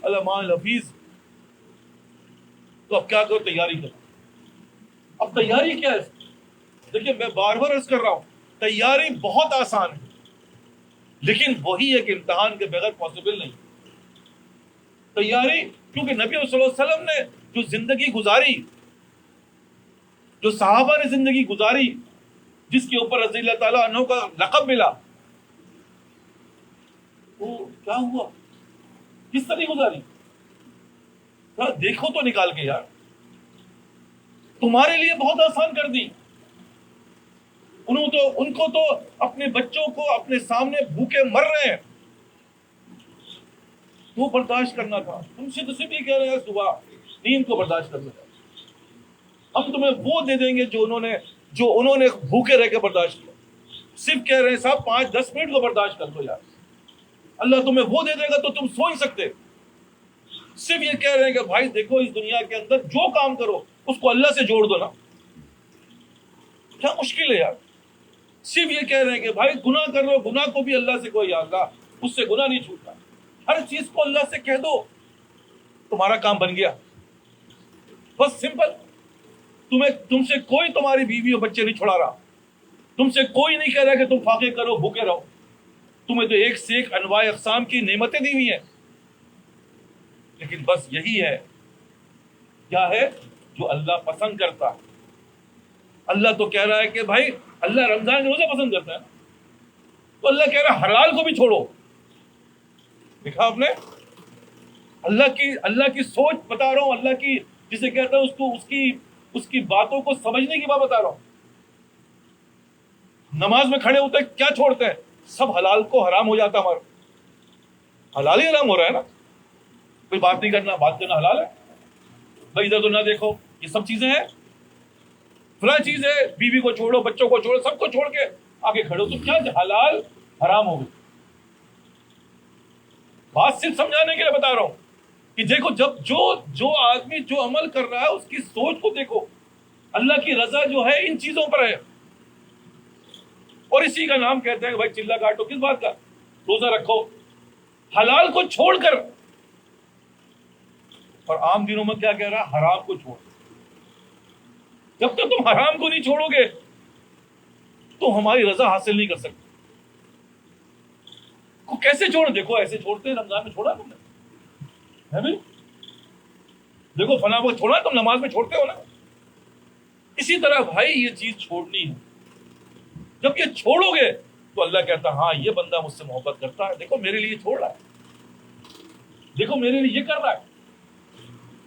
علمان حفیظ. تو اب کیا کرو؟ تیاری کرو. اب تیاری کیا ہے؟ دیکھیے میں بار بار عرض کر رہا ہوں، تیاری بہت آسان ہے، لیکن وہی ہے کہ امتحان کے بغیر پاسبل نہیں. تیاری، کیونکہ نبی صلی اللہ علیہ وسلم نے جو زندگی گزاری، جو صحابہ نے زندگی گزاری، جس کے اوپر رضی اللہ تعالیٰ عنہ کا لقب ملا، وہ کیا ہوا؟ کس طرح گزاری؟ دیکھو تو نکال کے یار. تمہارے لیے بہت آسان کر دی. ان کو تو اپنے بچوں کو اپنے سامنے بھوکے مر رہے ہیں، وہ برداشت کرنا تھا. تم سے تو صرف یہ کہہ رہے ہیں صبح نیند کو برداشت کرنا تھا. ہم تمہیں وہ دے دیں گے جو انہوں نے بھوکے رہ کے برداشت کیا. صرف کہہ رہے ہیں صاحب 5-10 منٹ کو برداشت کر دو یار. اللہ تمہیں وہ دے دے گا تو تم سو ہی سکتے. صرف یہ کہہ رہے ہیں کہ بھائی دیکھو اس دنیا کے اندر جو کام کرو اس کو اللہ سے جوڑ دو نا. کیا مشکل ہے یار. صرف یہ کہہ رہے ہیں کہ بھائی گناہ کر رہے ہو، گناہ کو بھی اللہ سے کوئی، یا اللہ اس سے گناہ نہیں چھوٹتا. ہر چیز کو اللہ سے کہہ دو، تمہارا کام بن گیا. بس سمپل. تم سے کوئی تمہاری بیوی اور بچے نہیں چھڑا رہا. تم سے کوئی نہیں کہہ رہا کہ تم فاقے کرو، بھوکے رہو. تمہیں تو ایک سے ایک انواع اقسام کی نعمتیں دی ہوئی ہیں، لیکن بس یہی ہے، کیا ہے جو اللہ پسند کرتا ہے. اللہ تو کہہ رہا ہے کہ بھائی اللہ رمضان روزہ پسند کرتا ہے، تو اللہ کہہ رہا ہے حلال کو بھی چھوڑو. دیکھا آپ نے اللہ کی سوچ بتا رہا ہوں. اللہ کی جسے کہتا ہے اس کو اس کی باتوں کو سمجھنے کی بات بتا رہا ہوں. نماز میں کھڑے ہوتے کیا چھوڑتے ہیں؟ سب حلال کو حرام ہو جاتا. ہمارا حلال ہی حرام ہو رہا ہے نا. کوئی بات نہیں کرنا، بات کرنا حلال ہے. بھائی ادھر تو نہ دیکھو، یہ سب چیزیں ہیں. فلاں چیز ہے، بیوی کو چھوڑو، بچوں کو چھوڑو، سب کو چھوڑ کے آگے کھڑے ہو. تو کیا حلال حرام ہو گئی؟ بات صرف سمجھانے کے لیے بتا رہا ہوں کہ دیکھو جب جو آدمی جو عمل کر رہا ہے اس کی سوچ کو دیکھو. اللہ کی رضا جو ہے ان چیزوں پر ہے، اور اسی کا نام کہتے ہیں کہ بھائی چلا کاٹو. کس بات کا؟ روزہ رکھو. حلال کو چھوڑ کر. اور عام دنوں میں کیا کہہ رہا ہے؟ حرام کو چھوڑ. جب تک تم حرام کو نہیں چھوڑو گے تو ہماری رضا حاصل نہیں کر سکتے. کیسے چھوڑ؟ دیکھو ایسے چھوڑتے ہیں. رمضان میں چھوڑا تم نے؟ ہے دیکھو فلاں کو چھوڑا، تم نماز میں چھوڑتے ہو نا. اسی طرح بھائی یہ چیز چھوڑنی ہے. جب یہ چھوڑو گے تو اللہ کہتا ہاں یہ بندہ مجھ سے محبت کرتا ہے، دیکھو میرے لیے چھوڑ رہا ہے، دیکھو میرے لیے یہ کر رہا ہے.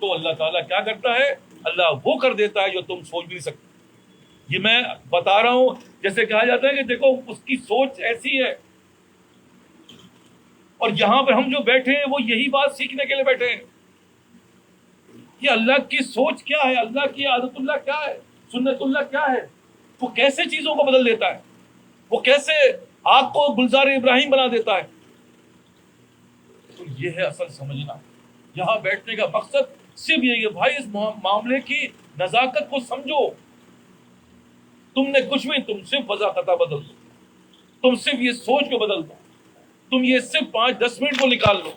تو اللہ تعالیٰ کیا کرتا ہے؟ اللہ وہ کر دیتا ہے جو تم سوچ بھی نہیں سکتے. یہ میں بتا رہا ہوں جیسے کہا جاتا ہے کہ دیکھو اس کی سوچ ایسی ہے، اور یہاں پر ہم جو بیٹھے ہیں وہ یہی بات سیکھنے کے لیے بیٹھے ہیں کہ اللہ کی سوچ کیا ہے، اللہ کی عادت اللہ کیا ہے، سنت اللہ کیا ہے. وہ کیسے چیزوں کو بدل دیتا ہے، وہ کیسے آگ کو گلزار ابراہیم بنا دیتا ہے. تو یہ ہے اصل سمجھنا. یہاں بیٹھنے کا مقصد صرف یہ کہ بھائی اس معاملے کی نزاکت کو سمجھو. تم نے کچھ بھی، تم صرف وضاحت بدل دو، تم صرف یہ سوچ کو بدل دو، تم یہ صرف 5-10 منٹ کو نکال لو.